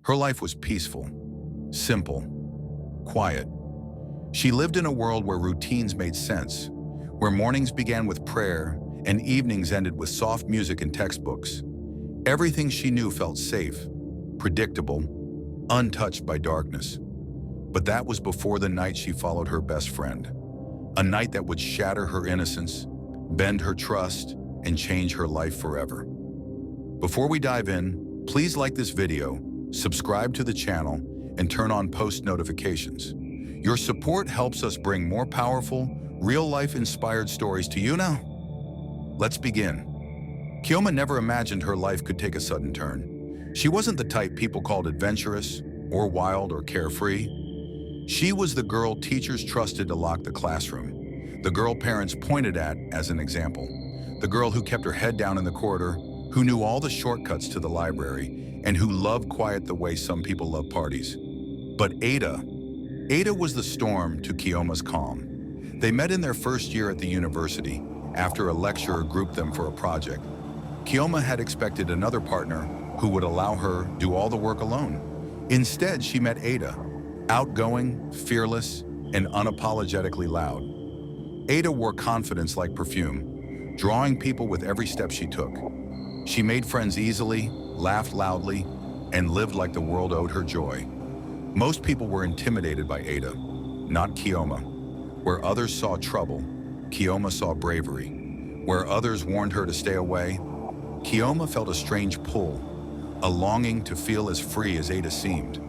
Her life was peaceful, simple, quiet. She lived in a world where routines made sense, where mornings began with prayer and evenings ended with soft music and textbooks. Everything she knew felt safe, predictable, untouched by darkness. But that was before the night she followed her best friend. A night that would shatter her innocence, bend her trust, and change her life forever. Before we dive in, please like this video, subscribe to the channel, and turn on post notifications. Your support helps us bring more powerful, real-life inspired stories to you now. Let's begin. Chioma never imagined her life could take a sudden turn. She wasn't the type people called adventurous, or wild, or carefree. She was the girl teachers trusted to lock the classroom, the girl parents pointed at as an example, the girl who kept her head down in the corridor, who knew all the shortcuts to the library, and who loved quiet the way some people love parties. But Ada was the storm to Chioma's calm. They met in their first year at the university, after a lecturer grouped them for a project. Chioma had expected another partner who would allow her do all the work alone. Instead, she met Ada, outgoing, fearless, and unapologetically loud. Ada wore confidence like perfume, drawing people with every step she took. She made friends easily, laughed loudly, and lived like the world owed her joy. Most people were intimidated by Ada, not Chioma. Where others saw trouble, Chioma saw bravery. Where others warned her to stay away, Chioma felt a strange pull, a longing to feel as free as Ada seemed.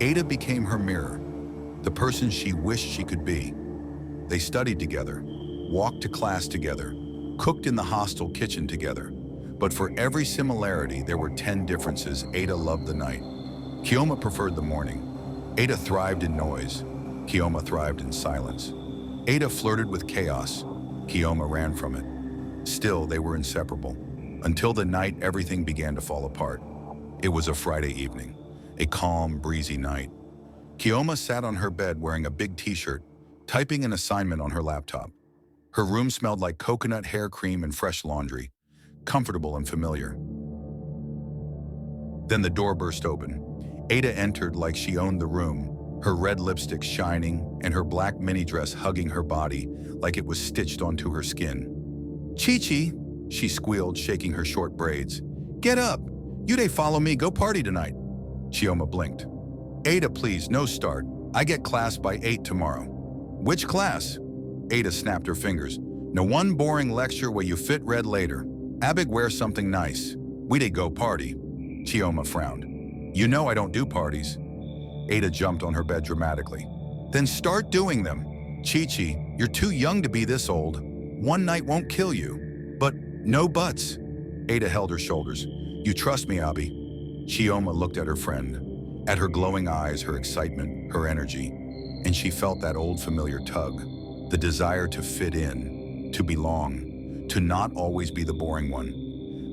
Ada became her mirror, the person she wished she could be. They studied together, walked to class together, cooked in the hostel kitchen together. But for every similarity, there were 10 differences. Ada loved the night. Chioma preferred the morning. Ada thrived in noise. Chioma thrived in silence. Ada flirted with chaos. Chioma ran from it. Still, they were inseparable. Until the night everything began to fall apart. It was a Friday evening, a calm, breezy night. Chioma sat on her bed wearing a big t-shirt, typing an assignment on her laptop. Her room smelled like coconut hair cream and fresh laundry, comfortable and familiar. Then the door burst open. Ada entered like she owned the room, her red lipstick shining and her black mini dress hugging her body like it was stitched onto her skin. "Chi-Chi," she squealed, shaking her short braids. "Get up! You dey follow me, go party tonight." Chioma blinked. "Ada, please, no start. I get class by 8 tomorrow." "Which class?" Ada snapped her fingers. "No one boring lecture where you fit red later. Abig, wear something nice. We dey go party." Chioma frowned. "You know I don't do parties." Ada jumped on her bed dramatically. "Then start doing them. Chi-Chi, you're too young to be this old. One night won't kill you." "But no buts." Ada held her shoulders. "You trust me, Abi." Chioma looked at her friend, at her glowing eyes, her excitement, her energy, and she felt that old familiar tug, the desire to fit in, to belong, to not always be the boring one.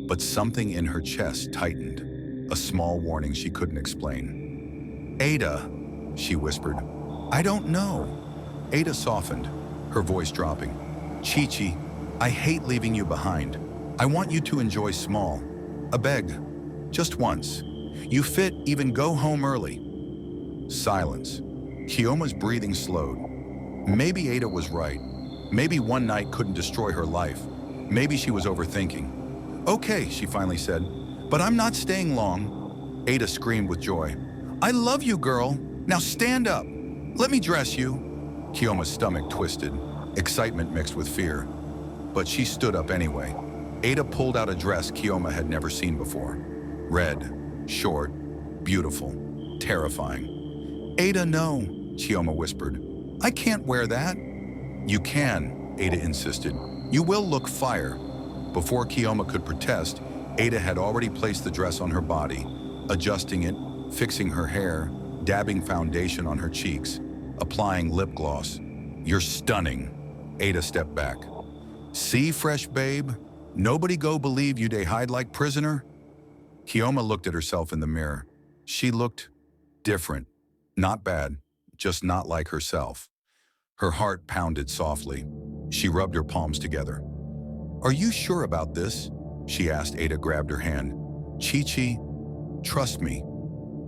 But something in her chest tightened, a small warning she couldn't explain. "Ada," she whispered. "I don't know." Ada softened, her voice dropping. "Chi-Chi, I hate leaving you behind. I want you to enjoy small. A beg, just once. You fit, even go home early." Silence. Chioma's breathing slowed. Maybe Ada was right. Maybe one night couldn't destroy her life. Maybe she was overthinking. "Okay," she finally said, "but I'm not staying long." Ada screamed with joy. "I love you, girl. Now stand up. Let me dress you." Chioma's stomach twisted, excitement mixed with fear. But she stood up anyway. Ada pulled out a dress Chioma had never seen before. Red, short, beautiful, terrifying. "Ada, no," Chioma whispered. "I can't wear that." "You can," Ada insisted. "You will look fire." Before Chioma could protest, Ada had already placed the dress on her body, adjusting it, fixing her hair, dabbing foundation on her cheeks, applying lip gloss. "You're stunning." Ada stepped back. "See, fresh babe? Nobody go believe you dey hide like prisoner?" Chioma looked at herself in the mirror. She looked different. Not bad, just not like herself. Her heart pounded softly. She rubbed her palms together. "Are you sure about this?" she asked. Ada grabbed her hand. "Chi-Chi, trust me.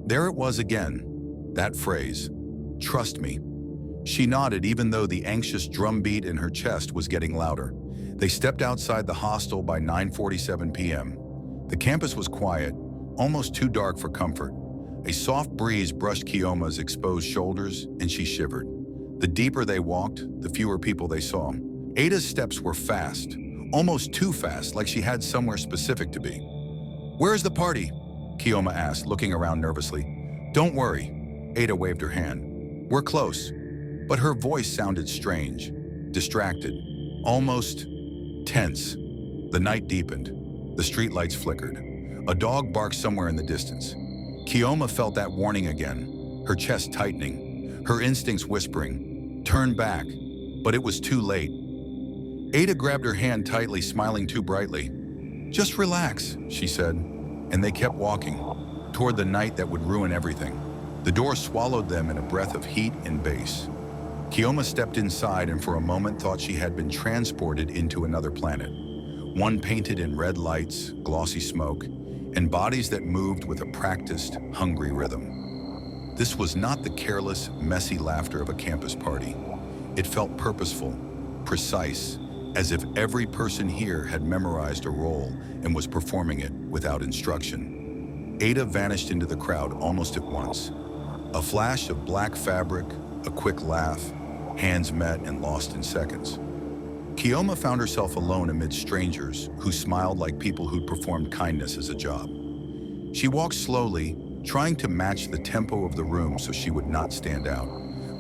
There it was again, that phrase, "Trust me." She nodded even though the anxious drumbeat in her chest was getting louder. They stepped outside the hostel by 9:47 p.m. The campus was quiet, almost too dark for comfort. A soft breeze brushed Chioma's exposed shoulders, and she shivered. The deeper they walked, the fewer people they saw. Ada's steps were fast, almost too fast, like she had somewhere specific to be. "Where's the party?" Chioma asked, looking around nervously. "Don't worry," Ada waved her hand. "We're close." But her voice sounded strange, distracted, almost tense. The night deepened. The streetlights flickered. A dog barked somewhere in the distance. Chioma felt that warning again, her chest tightening, her instincts whispering, "Turn back," but it was too late. Ada grabbed her hand tightly, smiling too brightly. "Just relax," she said, and they kept walking, toward the night that would ruin everything. The door swallowed them in a breath of heat and bass. Chioma stepped inside and for a moment thought she had been transported into another planet, one painted in red lights, glossy smoke, and bodies that moved with a practiced, hungry rhythm. This was not the careless, messy laughter of a campus party. It felt purposeful, precise, as if every person here had memorized a role and was performing it without instruction. Ada vanished into the crowd almost at once. A flash of black fabric, a quick laugh, hands met and lost in seconds. Chioma found herself alone amid strangers who smiled like people who'd performed kindness as a job. She walked slowly, trying to match the tempo of the room so she would not stand out.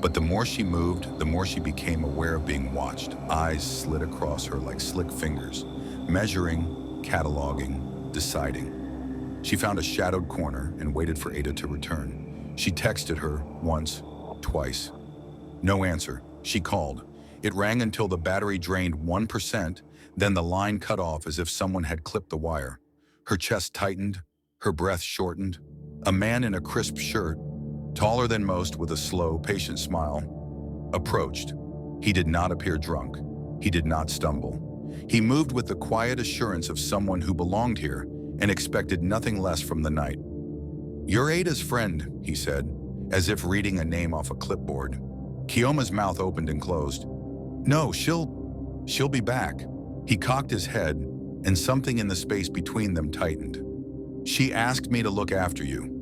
But the more she moved, the more she became aware of being watched. Eyes slid across her like slick fingers, measuring, cataloging, deciding. She found a shadowed corner and waited for Ada to return. She texted her once, twice. No answer. She called. It rang until the battery drained 1%, then the line cut off as if someone had clipped the wire. Her chest tightened, her breath shortened. A man in a crisp shirt, taller than most with a slow, patient smile, approached. He did not appear drunk. He did not stumble. He moved with the quiet assurance of someone who belonged here and expected nothing less from the night. "You're Ada's friend," he said, as if reading a name off a clipboard. Chioma's mouth opened and closed. "No, she'll be back." He cocked his head, and something in the space between them tightened. "She asked me to look after you."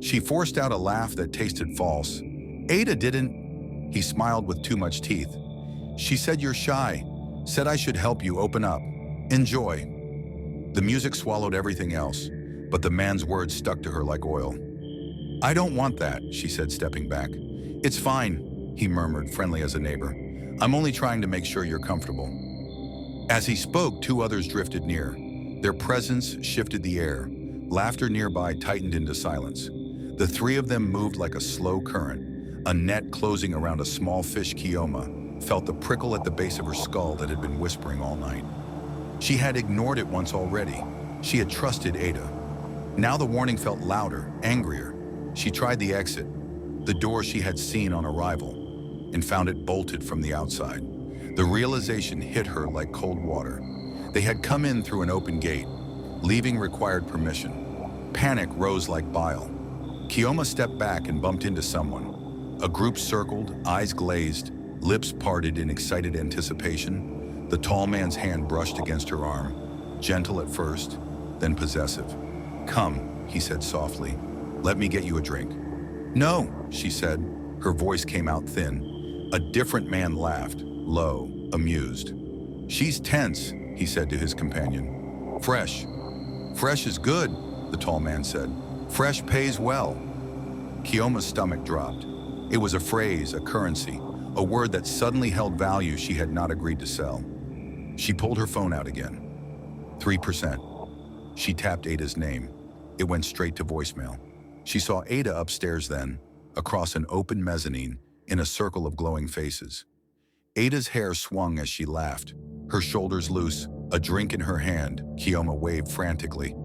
She forced out a laugh that tasted false. "Ada didn't." He smiled with too much teeth. "She said you're shy, said I should help you open up. Enjoy." The music swallowed everything else, but the man's words stuck to her like oil. "I don't want that," she said, stepping back. "It's fine," he murmured, friendly as a neighbor. "I'm only trying to make sure you're comfortable." As he spoke, two others drifted near. Their presence shifted the air. Laughter nearby tightened into silence. The three of them moved like a slow current, a net closing around a small fish. Chioma felt the prickle at the base of her skull that had been whispering all night. She had ignored it once already. She had trusted Ada. Now the warning felt louder, angrier. She tried the exit, the door she had seen on arrival, and found it bolted from the outside. The realization hit her like cold water. They had come in through an open gate. Leaving required permission. Panic rose like bile. Chioma stepped back and bumped into someone. A group circled, eyes glazed, lips parted in excited anticipation. The tall man's hand brushed against her arm, gentle at first, then possessive. "Come," he said softly. "Let me get you a drink." "No," she said. Her voice came out thin. A different man laughed, low, amused. "She's tense," he said to his companion. "Fresh." "Fresh is good," the tall man said. "Fresh pays well." Chioma's stomach dropped. It was a phrase, a currency, a word that suddenly held value she had not agreed to sell. She pulled her phone out again. 3%. She tapped Ada's name. It went straight to voicemail. She saw Ada upstairs then, across an open mezzanine, in a circle of glowing faces. Ada's hair swung as she laughed, her shoulders loose, a drink in her hand. Chioma waved frantically.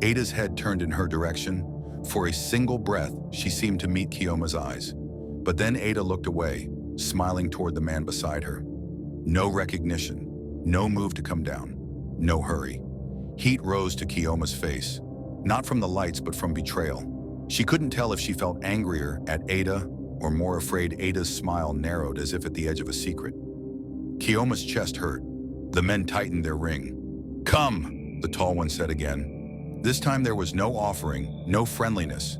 Ada's head turned in her direction. For a single breath, she seemed to meet Chioma's eyes. But then Ada looked away, smiling toward the man beside her. No recognition, no move to come down, no hurry. Heat rose to Chioma's face, not from the lights but from betrayal. She couldn't tell if she felt angrier at Ada or more afraid. Ada's smile narrowed as if at the edge of a secret. Chioma's chest hurt. The men tightened their ring. "Come," the tall one said again. This time there was no offering, no friendliness.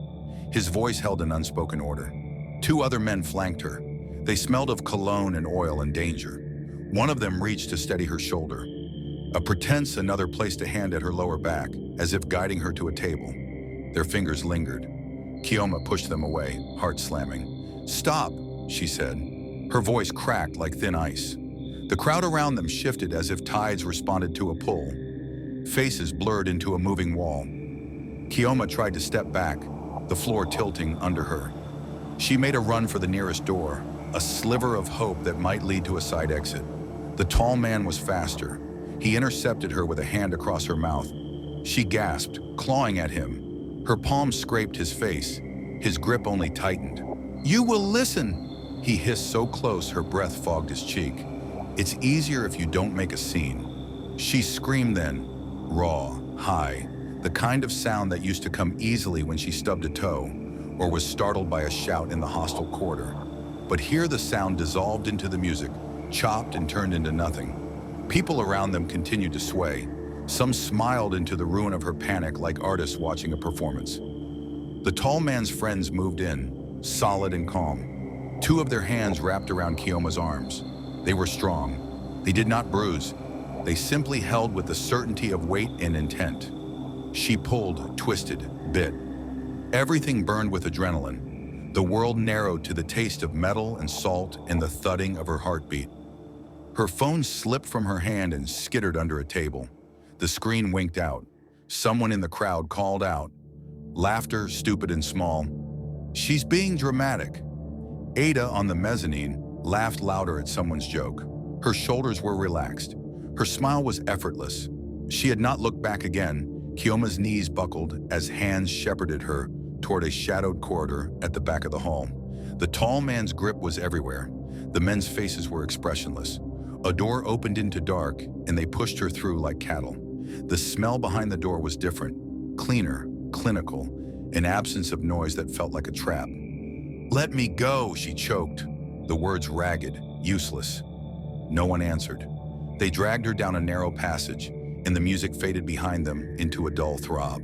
His voice held an unspoken order. Two other men flanked her. They smelled of cologne and oil and danger. One of them reached to steady her shoulder. A pretense another placed a hand at her lower back, as if guiding her to a table. Their fingers lingered. Chioma pushed them away, heart slamming. "Stop," she said. Her voice cracked like thin ice. The crowd around them shifted as if tides responded to a pull. Faces blurred into a moving wall. Chioma tried to step back, the floor tilting under her. She made a run for the nearest door, a sliver of hope that might lead to a side exit. The tall man was faster. He intercepted her with a hand across her mouth. She gasped, clawing at him. Her palms scraped his face. His grip only tightened. "You will listen," he hissed so close her breath fogged his cheek. "It's easier if you don't make a scene." She screamed then, raw, high, the kind of sound that used to come easily when she stubbed a toe or was startled by a shout in the hostile corridor. But here the sound dissolved into the music, chopped and turned into nothing. People around them continued to sway. Some smiled into the ruin of her panic like artists watching a performance. The tall man's friends moved in, solid and calm. Two of their hands wrapped around Chioma's arms. They were strong. They did not bruise. They simply held with the certainty of weight and intent. She pulled, twisted, bit. Everything burned with adrenaline. The world narrowed to the taste of metal and salt and the thudding of her heartbeat. Her phone slipped from her hand and skittered under a table. The screen winked out. Someone in the crowd called out. Laughter, stupid and small. "She's being dramatic." Ada on the mezzanine laughed louder at someone's joke. Her shoulders were relaxed. Her smile was effortless. She had not looked back again. Chioma's knees buckled as hands shepherded her toward a shadowed corridor at the back of the hall. The tall man's grip was everywhere. The men's faces were expressionless. A door opened into dark, and they pushed her through like cattle. The smell behind the door was different, cleaner, clinical, an absence of noise that felt like a trap. "Let me go," she choked, the words ragged, useless. No one answered. They dragged her down a narrow passage, and the music faded behind them into a dull throb.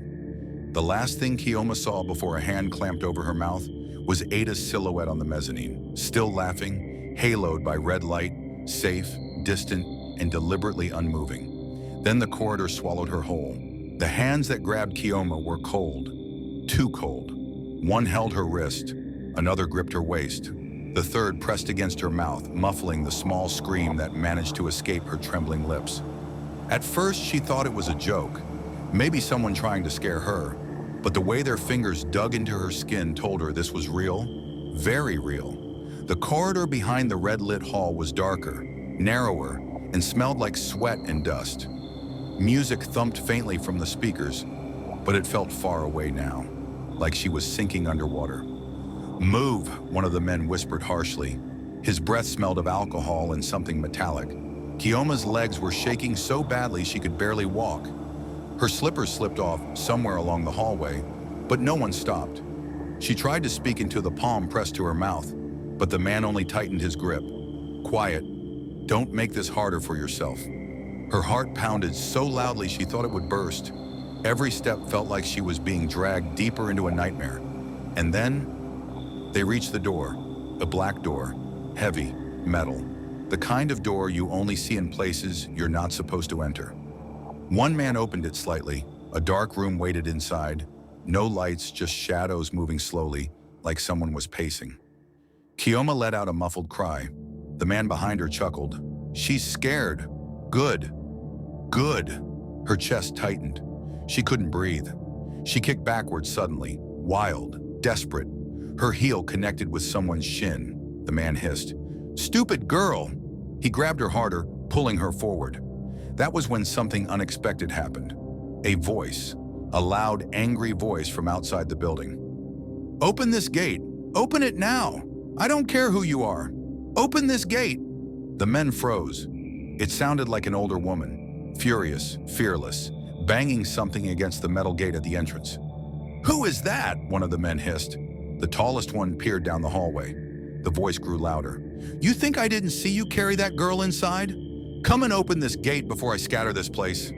The last thing Chioma saw before a hand clamped over her mouth was Ada's silhouette on the mezzanine, still laughing, haloed by red light, safe, distant, and deliberately unmoving. Then the corridor swallowed her whole. The hands that grabbed Chioma were cold, too cold. One held her wrist, another gripped her waist. The third pressed against her mouth, muffling the small scream that managed to escape her trembling lips. At first, she thought it was a joke, maybe someone trying to scare her, but the way their fingers dug into her skin told her this was real, very real. The corridor behind the red-lit hall was darker, narrower, and smelled like sweat and dust. Music thumped faintly from the speakers, but it felt far away now, like she was sinking underwater. "Move," one of the men whispered harshly. His breath smelled of alcohol and something metallic. Chioma's legs were shaking so badly she could barely walk. Her slippers slipped off somewhere along the hallway, but no one stopped. She tried to speak into the palm pressed to her mouth, but the man only tightened his grip. "Quiet. Don't make this harder for yourself." Her heart pounded so loudly she thought it would burst. Every step felt like she was being dragged deeper into a nightmare. And then they reached the door, a black door, heavy, metal, the kind of door you only see in places you're not supposed to enter. One man opened it slightly. A dark room waited inside. No lights, just shadows moving slowly, like someone was pacing. Chioma let out a muffled cry. The man behind her chuckled. "She's scared. Good. Good." Her chest tightened. She couldn't breathe. She kicked backwards suddenly, wild, desperate. Her heel connected with someone's shin. The man hissed. "Stupid girl!" He grabbed her harder, pulling her forward. That was when something unexpected happened. A voice, a loud, angry voice from outside the building. "Open this gate! Open it now! I don't care who you are! Open this gate!" The men froze. It sounded like an older woman, furious, fearless, banging something against the metal gate at the entrance. "Who is that?" one of the men hissed. The tallest one peered down the hallway. The voice grew louder. "You think I didn't see you carry that girl inside? Come and open this gate before I scatter this place."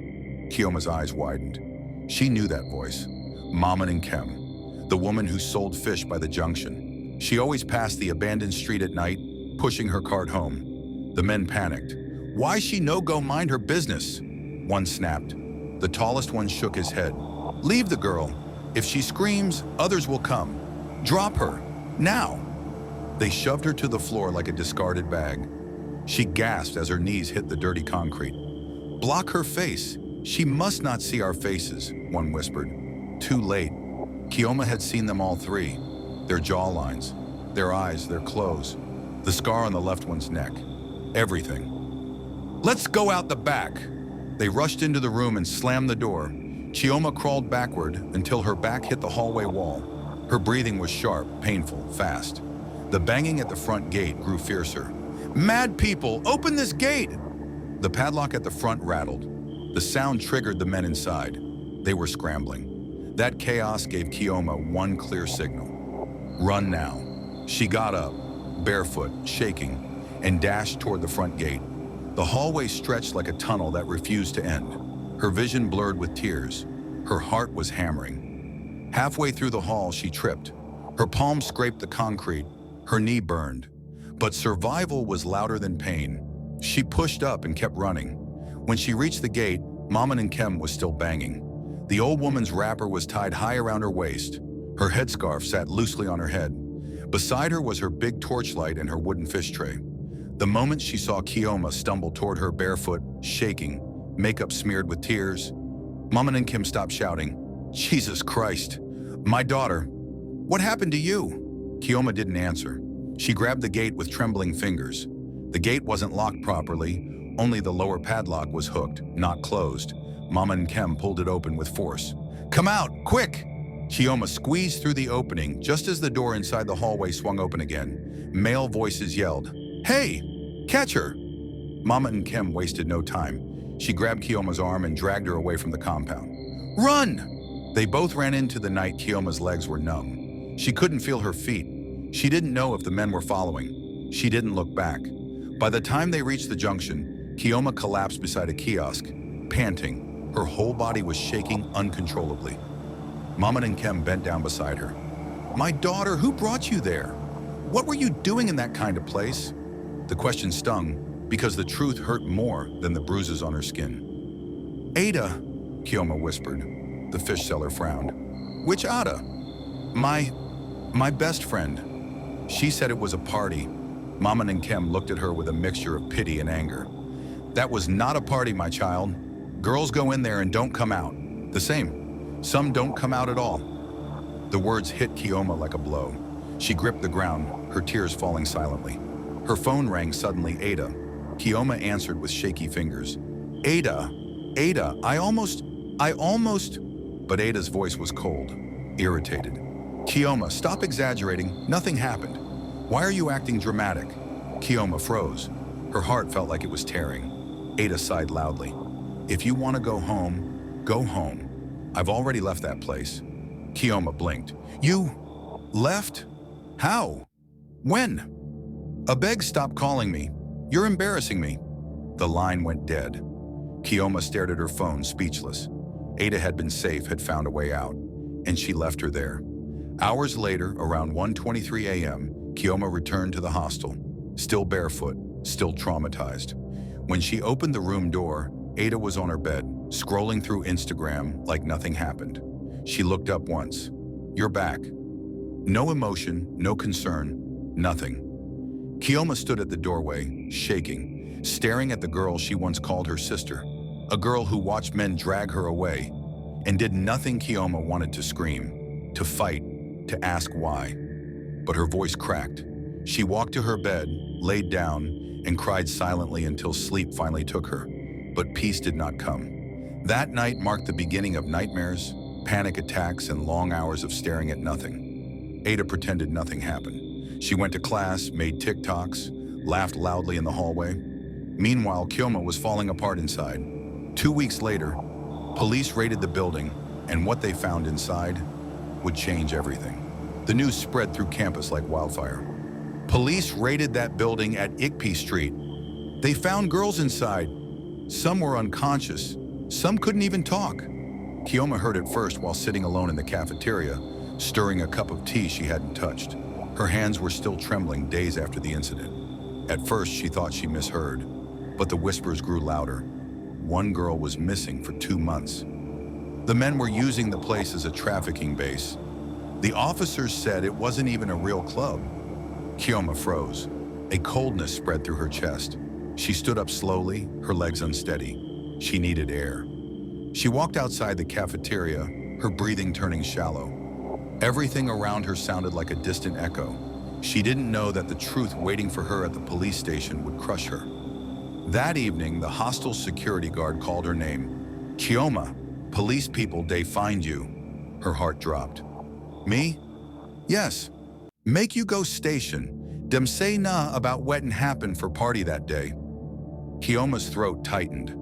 Chioma's eyes widened. She knew that voice. Maman and Kem, the woman who sold fish by the junction. She always passed the abandoned street at night, pushing her cart home. The men panicked. "Why she no go mind her business?" One snapped. The tallest one shook his head. "Leave the girl. If she screams, others will come. Drop her. Now." They shoved her to the floor like a discarded bag. She gasped as her knees hit the dirty concrete. "Block her face. She must not see our faces," one whispered. Too late. Chioma had seen them all three. Their jawlines, their eyes, their clothes, the scar on the left one's neck. Everything. "Let's go out the back." They rushed into the room and slammed the door. Chioma crawled backward until her back hit the hallway wall. Her breathing was sharp, painful, fast. The banging at the front gate grew fiercer. "Mad people, open this gate!" The padlock at the front rattled. The sound triggered the men inside. They were scrambling. That chaos gave Chioma one clear signal. Run now. She got up, barefoot, shaking, and dashed toward the front gate. The hallway stretched like a tunnel that refused to end. Her vision blurred with tears. Her heart was hammering. Halfway through the hall, she tripped. Her palm scraped the concrete. Her knee burned. But survival was louder than pain. She pushed up and kept running. When she reached the gate, Maman and Kem was still banging. The old woman's wrapper was tied high around her waist. Her headscarf sat loosely on her head. Beside her was her big torchlight and her wooden fish tray. The moment she saw Chioma stumble toward her barefoot, shaking, makeup smeared with tears, Maman and Kem stopped shouting, "Jesus Christ! My daughter! What happened to you?" Chioma didn't answer. She grabbed the gate with trembling fingers. The gate wasn't locked properly, only the lower padlock was hooked, not closed. Maman and Kem pulled it open with force. "Come out, quick!" Chioma squeezed through the opening just as the door inside the hallway swung open again. Male voices yelled, "Hey, catch her!" Mama and Kem wasted no time. She grabbed Chioma's arm and dragged her away from the compound. "Run!" They both ran into the night. Chioma's legs were numb. She couldn't feel her feet. She didn't know if the men were following. She didn't look back. By the time they reached the junction, Chioma collapsed beside a kiosk, panting. Her whole body was shaking uncontrollably. Mama and Kem bent down beside her. "My daughter, who brought you there? What were you doing in that kind of place?" The question stung because the truth hurt more than the bruises on her skin. "Ada," Chioma whispered. The fish seller frowned. "Which Ada?" My best friend." She said it was a party. Maman and Kem looked at her with a mixture of pity and anger. "That was not a party, my child. Girls go in there and don't come out. The same. Some don't come out at all." The words hit Chioma like a blow. She gripped the ground, her tears falling silently. Her phone rang suddenly. "Ada." Chioma answered with shaky fingers. "Ada, Ada, I almost... But Ada's voice was cold, irritated. "Chioma, stop exaggerating. Nothing happened. Why are you acting dramatic?" Chioma froze. Her heart felt like it was tearing. Ada sighed loudly. "If you want to go home, go home. I've already left that place." Chioma blinked. "You left? How? When?" "Abeg, stop calling me. You're embarrassing me." The line went dead. Chioma stared at her phone, speechless. Ada had been safe, had found a way out, and she left her there. Hours later, around 1:23 a.m., Chioma returned to the hostel, still barefoot, still traumatized. When she opened the room door, Ada was on her bed, scrolling through Instagram like nothing happened. She looked up once. "You're back." No emotion, no concern, nothing. Chioma stood at the doorway, shaking, staring at the girl she once called her sister, a girl who watched men drag her away, and did nothing. Chioma wanted to scream, to fight, to ask why. But her voice cracked. She walked to her bed, laid down, and cried silently until sleep finally took her. But peace did not come. That night marked the beginning of nightmares, panic attacks, and long hours of staring at nothing. Ada pretended nothing happened. She went to class, made TikToks, laughed loudly in the hallway. Meanwhile, Chioma was falling apart inside. 2 weeks later, police raided the building, and what they found inside would change everything. The news spread through campus like wildfire. Police raided that building at Ikpi Street. They found girls inside. Some were unconscious. Some couldn't even talk. Chioma heard it first while sitting alone in the cafeteria, stirring a cup of tea she hadn't touched. Her hands were still trembling days after the incident. At first, she thought she misheard, but the whispers grew louder. One girl was missing for 2 months. The men were using the place as a trafficking base. The officers said it wasn't even a real club. Chioma froze. A coldness spread through her chest. She stood up slowly, her legs unsteady. She needed air. She walked outside the cafeteria, her breathing turning shallow. Everything around her sounded like a distant echo. She didn't know that the truth waiting for her at the police station would crush her. That evening, the hostile security guard called her name. Chioma, police people, they find you. Her heart dropped. Me? Yes. Make you go station. Dem say nah about wetin happened for party that day. Chioma's throat tightened.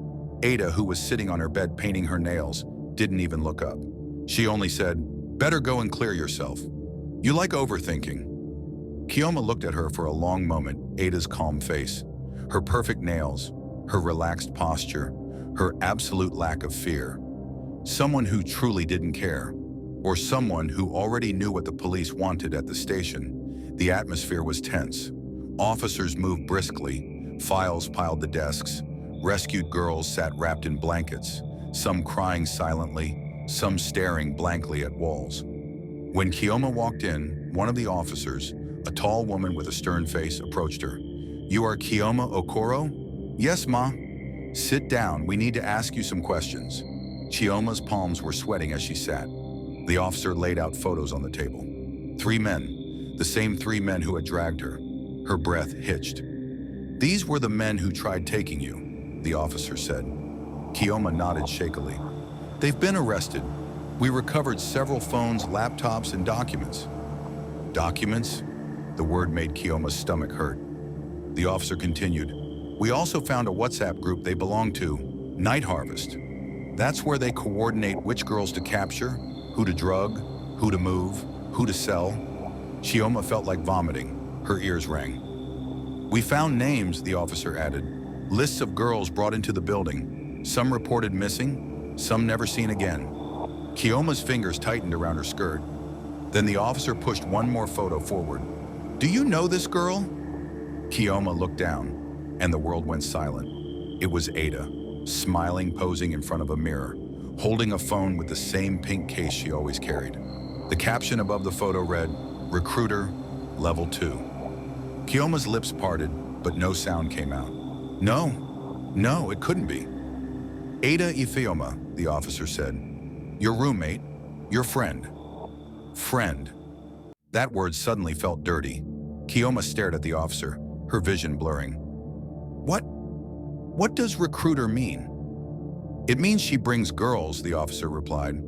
Ada, who was sitting on her bed painting her nails, didn't even look up. She only said, better go and clear yourself. You like overthinking. Chioma looked at her for a long moment, Ada's calm face, her perfect nails, her relaxed posture, her absolute lack of fear. Someone who truly didn't care, or someone who already knew what the police wanted at the station. The atmosphere was tense. Officers moved briskly, files piled the desks, rescued girls sat wrapped in blankets, some crying silently, some staring blankly at walls. When Chioma walked in, one of the officers, a tall woman with a stern face, approached her. You are Chioma Okoro? Yes, ma. Sit down, we need to ask you some questions. Chioma's palms were sweating as she sat. The officer laid out photos on the table. 3 men, the same 3 men who had dragged her. Her breath hitched. These were the men who tried taking you, the officer said. Chioma nodded shakily. They've been arrested. We recovered several phones, laptops, and documents. Documents? The word made Chioma's stomach hurt. The officer continued. We also found a WhatsApp group they belong to, Night Harvest. That's where they coordinate which girls to capture, who to drug, who to move, who to sell. Chioma felt like vomiting. Her ears rang. We found names, the officer added. Lists of girls brought into the building. Some reported missing, some never seen again. Chioma's fingers tightened around her skirt. Then the officer pushed one more photo forward. Do you know this girl? Chioma looked down, and the world went silent. It was Ada, smiling, posing in front of a mirror, holding a phone with the same pink case she always carried. The caption above the photo read, Recruiter, Level 2. Chioma's lips parted, but no sound came out. No, it couldn't be. Ada Ifeoma, the officer said. Your roommate, your friend. Friend. That word suddenly felt dirty. Chioma stared at the officer, her vision blurring. What does recruiter mean? It means she brings girls, the officer replied.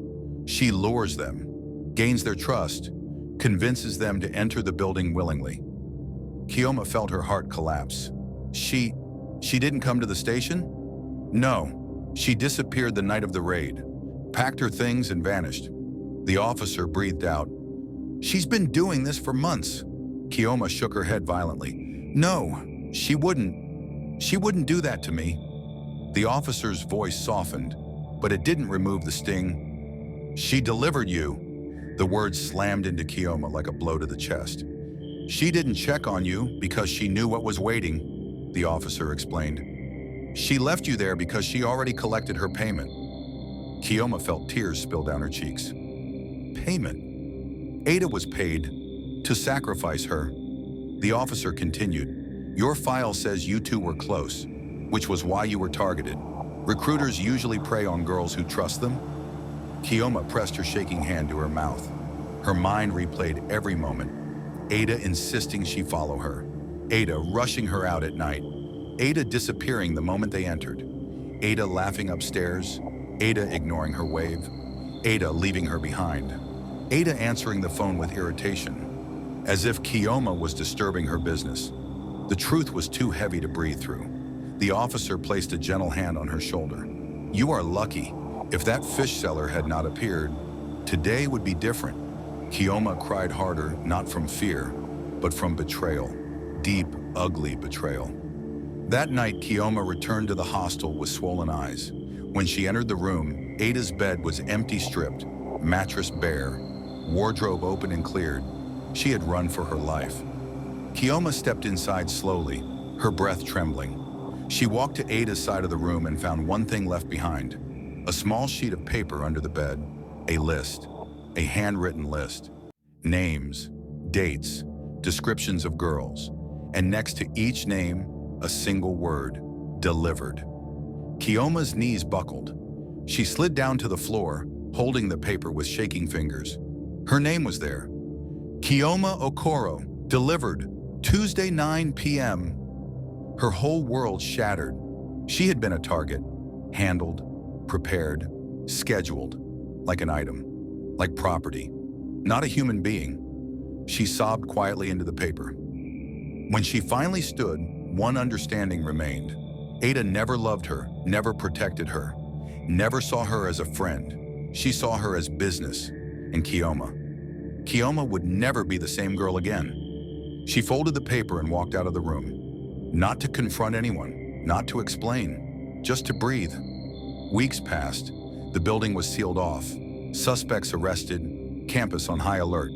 She lures them, gains their trust, convinces them to enter the building willingly. Chioma felt her heart collapse. She didn't come to the station? No, she disappeared the night of the raid, packed her things and vanished. The officer breathed out. She's been doing this for months. Chioma shook her head violently. No, she wouldn't do that to me. The officer's voice softened, but it didn't remove the sting. She delivered you. The words slammed into Chioma like a blow to the chest. She didn't check on you because she knew what was waiting, the officer explained. She left you there because she already collected her payment. Chioma felt tears spill down her cheeks. Payment? Ada was paid to sacrifice her. The officer continued. Your file says you two were close, which was why you were targeted. Recruiters usually prey on girls who trust them. Chioma pressed her shaking hand to her mouth. Her mind replayed every moment. Ada insisting she follow her. Ada rushing her out at night. Ada disappearing the moment they entered. Ada laughing upstairs. Ada ignoring her wave. Ada leaving her behind. Ada answering the phone with irritation, as if Chioma was disturbing her business. The truth was too heavy to breathe through. The officer placed a gentle hand on her shoulder. You are lucky. If that fish seller had not appeared, today would be different. Chioma cried harder, not from fear, but from betrayal. Deep, ugly betrayal. That night, Chioma returned to the hostel with swollen eyes. When she entered the room, Ada's bed was empty, stripped, mattress bare, wardrobe open and cleared. She had run for her life. Chioma stepped inside slowly, her breath trembling. She walked to Ada's side of the room and found one thing left behind. A small sheet of paper under the bed, a list, a handwritten list. Names, dates, descriptions of girls, and next to each name, a single word, delivered. Chioma's knees buckled. She slid down to the floor, holding the paper with shaking fingers. Her name was there. Chioma Okoro, delivered, Tuesday 9 p.m. Her whole world shattered. She had been a target, handled, prepared, scheduled, like an item, like property, not a human being. She sobbed quietly into the paper. When she finally stood, one understanding remained. Ada never loved her, never protected her, never saw her as a friend. She saw her as business, and Chioma would never be the same girl again. She folded the paper and walked out of the room. Not to confront anyone, not to explain, just to breathe. Weeks passed. The building was sealed off. Suspects arrested, campus on high alert.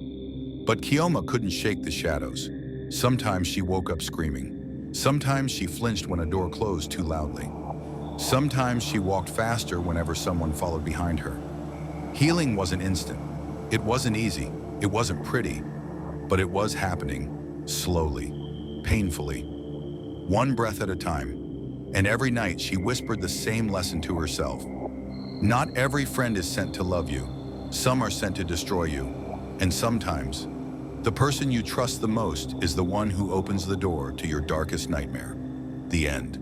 But Chioma couldn't shake the shadows. Sometimes she woke up screaming. Sometimes she flinched when a door closed too loudly. Sometimes she walked faster whenever someone followed behind her. Healing wasn't instant. It wasn't easy. It wasn't pretty. But it was happening, slowly, painfully, one breath at a time. And every night she whispered the same lesson to herself. Not every friend is sent to love you. Some are sent to destroy you. And sometimes, the person you trust the most is the one who opens the door to your darkest nightmare. The end.